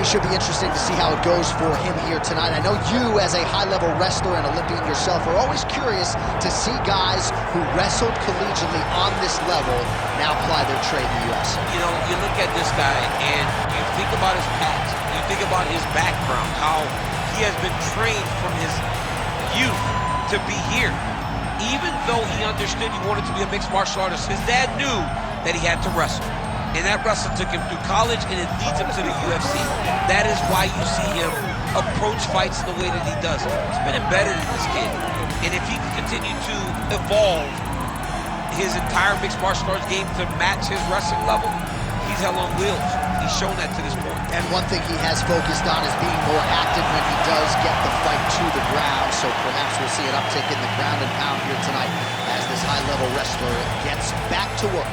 it should be interesting to see how it goes for him here tonight. I know you, as a high-level wrestler and Olympian yourself, are always curious to see guys who wrestled collegiately on this level now apply their trade in the UFC. You know, you look at this guy and you think about his past, you think about his background, how he has been trained from his youth to be here. Even though he understood he wanted to be a mixed martial artist, his dad knew that he had to wrestle. And that wrestle took him through college, and it leads him to the UFC. That is why you see him approach fights the way that he does. It's been embedded in this kid. And if he can continue to evolve his entire mixed martial arts game to match his wrestling level, he's hell on wheels. He's shown that to this point. And one thing he has focused on is being more active when he does get the fight to the ground. So perhaps we'll see an uptick in the ground and pound here tonight as this high-level wrestler gets back to work.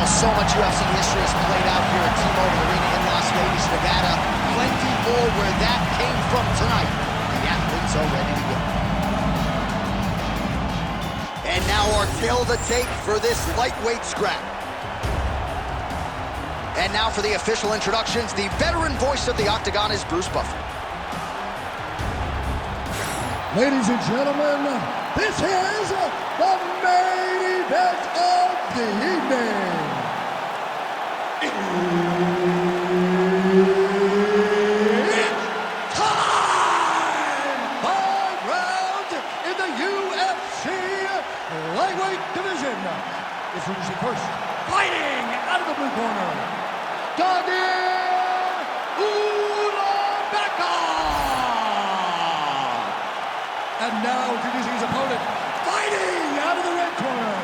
So much UFC history is played out here at T-Mobile Arena in Las Vegas, Nevada. Plenty more where that came from tonight. The athletes are ready to go. And now our tail of the tape for this lightweight scrap. And now for the official introductions, the veteran voice of the Octagon is Bruce Buffer. Ladies and gentlemen, this is the main event of the evening. It's time! 5 rounds in the UFC lightweight division. Introducing first, fighting out of the blue corner, Tagir Ulanbekov. And now introducing his opponent, fighting out of the red corner,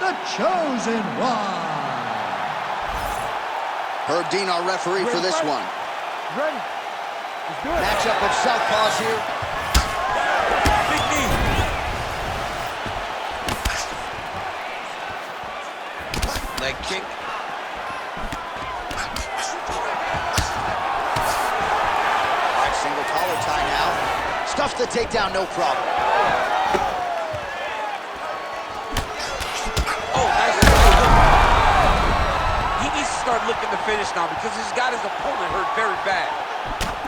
the Chosen One. Herb Dean, our referee for this one. Ready? Let's do it. Matchup of southpaws here. Big knee. Leg kick. All right, single collar tie now. Stuffs the takedown, no problem. Start looking to finish now because he's got his opponent hurt very bad.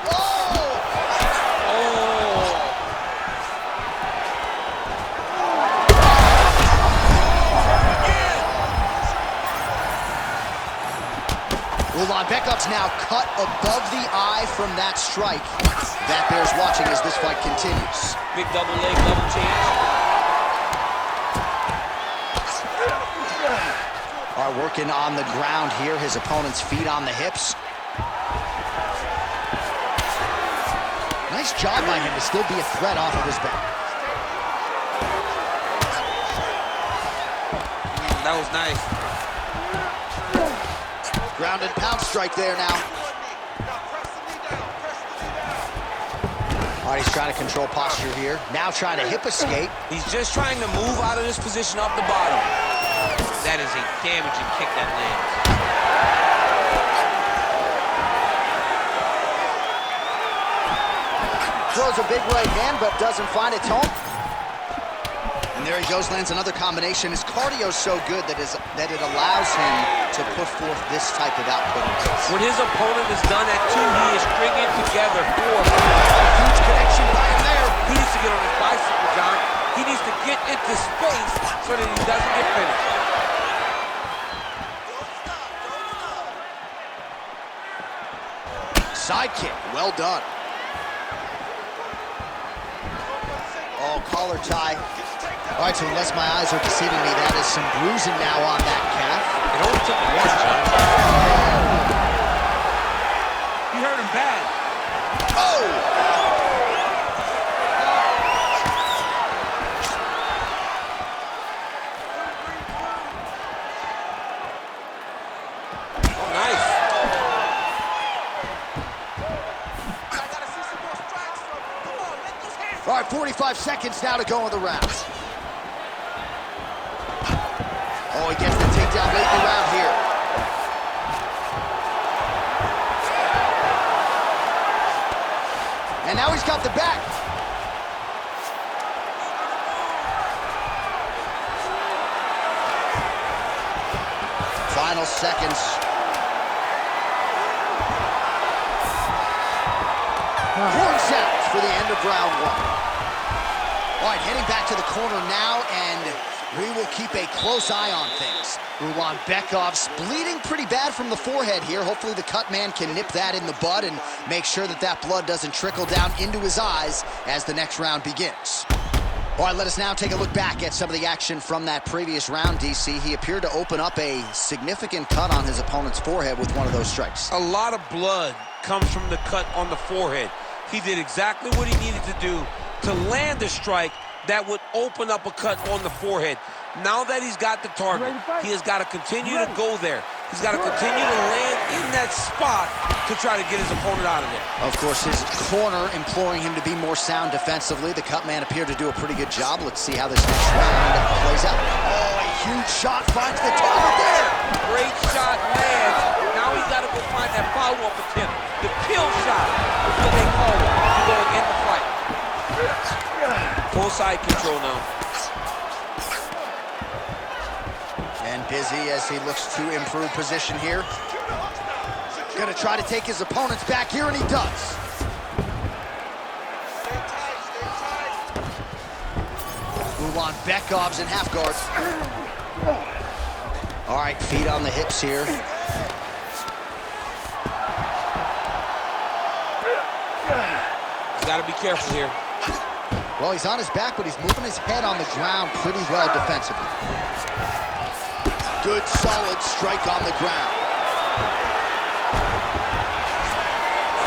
Whoa! Ulanbekov's now cut above the eye from that strike. That bears watching as this fight continues. Big double leg, double change. Are working on the ground here, his opponent's feet on the hips. Nice job by him to still be a threat off of his back. That was nice. Ground and pound strike there now. All right, he's trying to control posture here. Now trying to hip escape. He's just trying to move out of this position off the bottom. That is a damaging kick that lands. Throws a big right hand, but doesn't find its home. And there he goes, lands another combination. His cardio's so good that it allows him to put forth this type of output. When his opponent is done at 2, he is stringing together 4. Huge connection by him there. He needs to get on his bicycle, John. He needs to get into space so that he doesn't get finished. Side kick, well done. no collar tie. All right, so unless my eyes are deceiving me, that is some bruising now on that calf. It only took one, John. You hurt him bad. Oh! All right, 45 seconds now to go in the round. Oh, he gets the takedown late in the round here. And now he's got the back. Final seconds. Horn sounds for the end of round one. All right, heading back to the corner now, and we will keep a close eye on things. Ulanbekov's bleeding pretty bad from the forehead here. Hopefully the cut man can nip that in the bud and make sure that that blood doesn't trickle down into his eyes as the next round begins. All right, let us now take a look back at some of the action from that previous round, DC. He appeared to open up a significant cut on his opponent's forehead with one of those strikes. A lot of blood comes from the cut on the forehead. He did exactly what he needed to do to land a strike that would open up a cut on the forehead. Now that he's got the target, he has got to continue to go there. He's got to continue to land in that spot to try to get his opponent out of it. Of course, his corner imploring him to be more sound defensively. The cut man appeared to do a pretty good job. Let's see how this next round plays out. Oh, a huge shot finds the target there. Great shot lands. Now he's got to go find that follow-up attempt. The kill shot is what they call it to go and end the fight. Full side control now. And busy as he looks to improve position here. Gonna try to take his opponents back here, and he does. Ulanbekov's in half guard. All right, feet on the hips here. He's got to be careful here. Well, he's on his back, but he's moving his head on the ground pretty well defensively. Good, solid strike on the ground.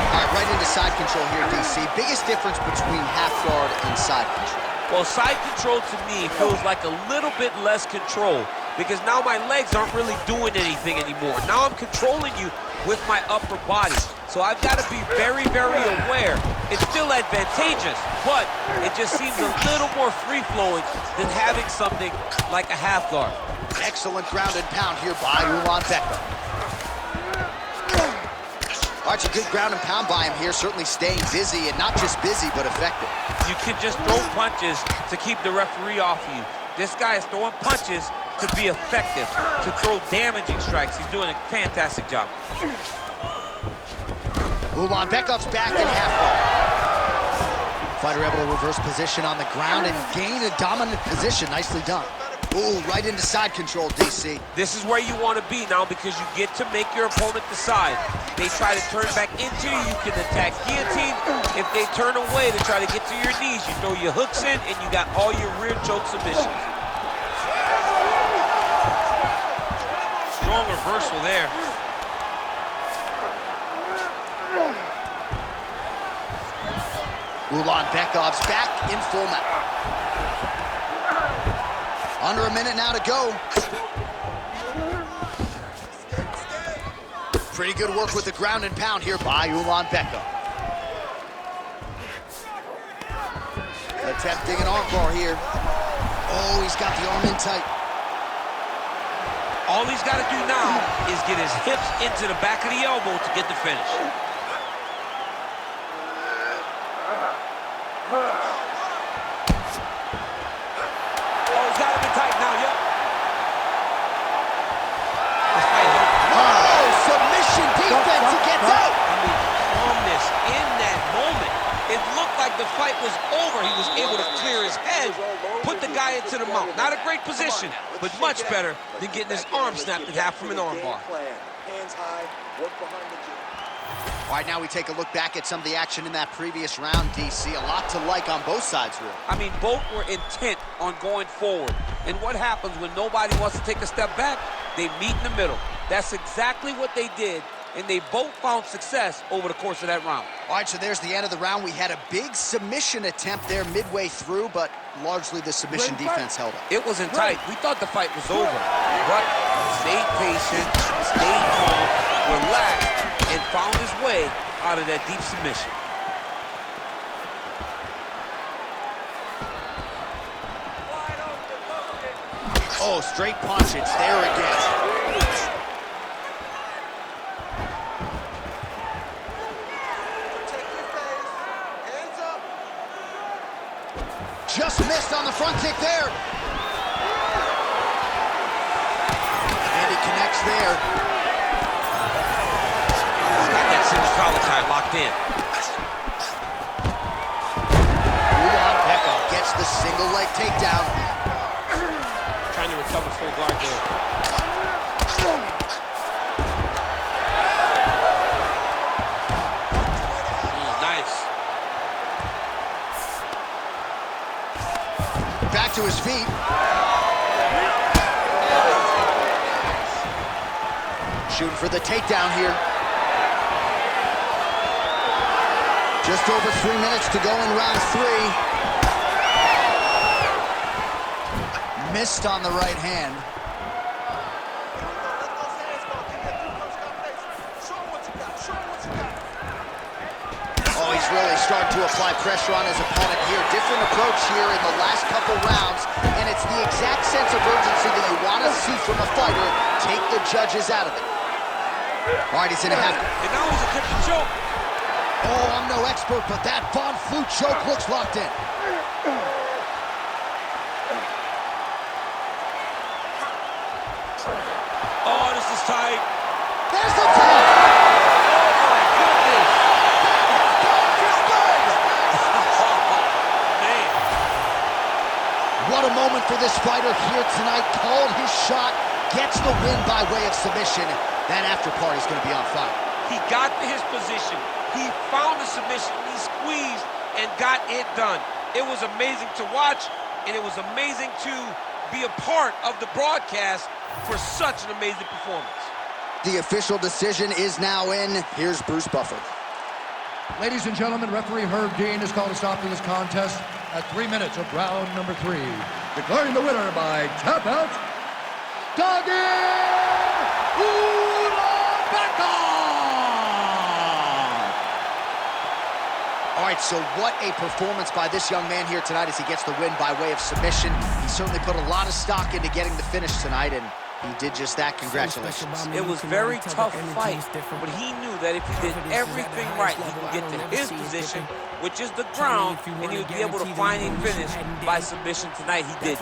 All right, right into side control here, DC. Biggest difference between half guard and side control? Well, side control to me feels like a little bit less control because now my legs aren't really doing anything anymore. Now I'm controlling you with my upper body. So I've got to be very, very aware. It's still advantageous, but it just seems a little more free-flowing than having something like a half guard. Excellent ground and pound here by Ulanbekov. All right, a good ground and pound by him here, certainly staying busy, and not just busy, but effective. You can just throw punches to keep the referee off you. This guy is throwing punches to be effective, to throw damaging strikes. He's doing a fantastic job. Ulanbekov's back in half guard. Fighter able to reverse position on the ground and gain a dominant position. Nicely done. Ooh, right into side control, DC. This is where you want to be now because you get to make your opponent decide. They try to turn back into you, you can attack guillotine. If they turn away to try to get to your knees, you throw your hooks in and you got all your rear choke submissions. Strong reversal there. Ulanbekov's back in full mount. Under a minute now to go. Pretty good work with the ground and pound here by Ulanbekov. Attempting an arm bar here. Oh, he's got the arm in tight. All he's got to do now is get his hips into the back of the elbow to get the finish. The fight was over. He was able to clear his head, put the guy into the mount. Not a great position, but much better than getting his arm snapped in half from an arm bar. All right, now we take a look back at some of the action in that previous round, DC. A lot to like on both sides, really. I mean, both were intent on going forward. And what happens when nobody wants to take a step back? They meet in the middle. That's exactly what they did, and they both found success over the course of that round. All right, so there's the end of the round. We had a big submission attempt there midway through, but largely the submission defense held up. It wasn't tight. We thought the fight was over, but stayed patient, stayed calm, relaxed, and found his way out of that deep submission. Oh, straight punch. It's there again. Just missed on the front kick there. And he connects there. He's got that single collar tie locked in. Ulanbekov gets the single leg takedown. Trying to recover full guard there. Nice. Back to his feet. Shooting for the takedown here. Just over 3 minutes to go in round 3. Missed on the right hand. Oh, he's really starting to apply pressure on his opponent here. Different approach here in the last couple rounds, and it's the exact sense of urgency that you want to see from a fighter. Take the judges out of it. All right, he's in a half. And now he's attempting to choke. Oh, I'm no expert, but that Von Flue choke looks locked in. Oh, this is tight. There's the tap! Oh, my goodness. Man. What a moment for this fighter here tonight. Called his shot, gets the win by way of submission. That after party's going to be on fire. He got to his position. He found the submission. He squeezed and got it done. It was amazing to watch, and it was amazing to be a part of the broadcast for such an amazing performance. The official decision is now in. Here's Bruce Buffer. Ladies and gentlemen, referee Herb Dean has called a stop to this contest at 3 minutes of round number 3. Declaring the winner by tap out, Tagir Ulanbekov! All right, so what a performance by this young man here tonight as he gets the win by way of submission. He certainly put a lot of stock into getting the finish tonight, and he did just that. Congratulations. It was a very tough fight, but he knew that if he did everything right, he could get to his position, which is the ground, and he would be able to find a finish by submission tonight. He did.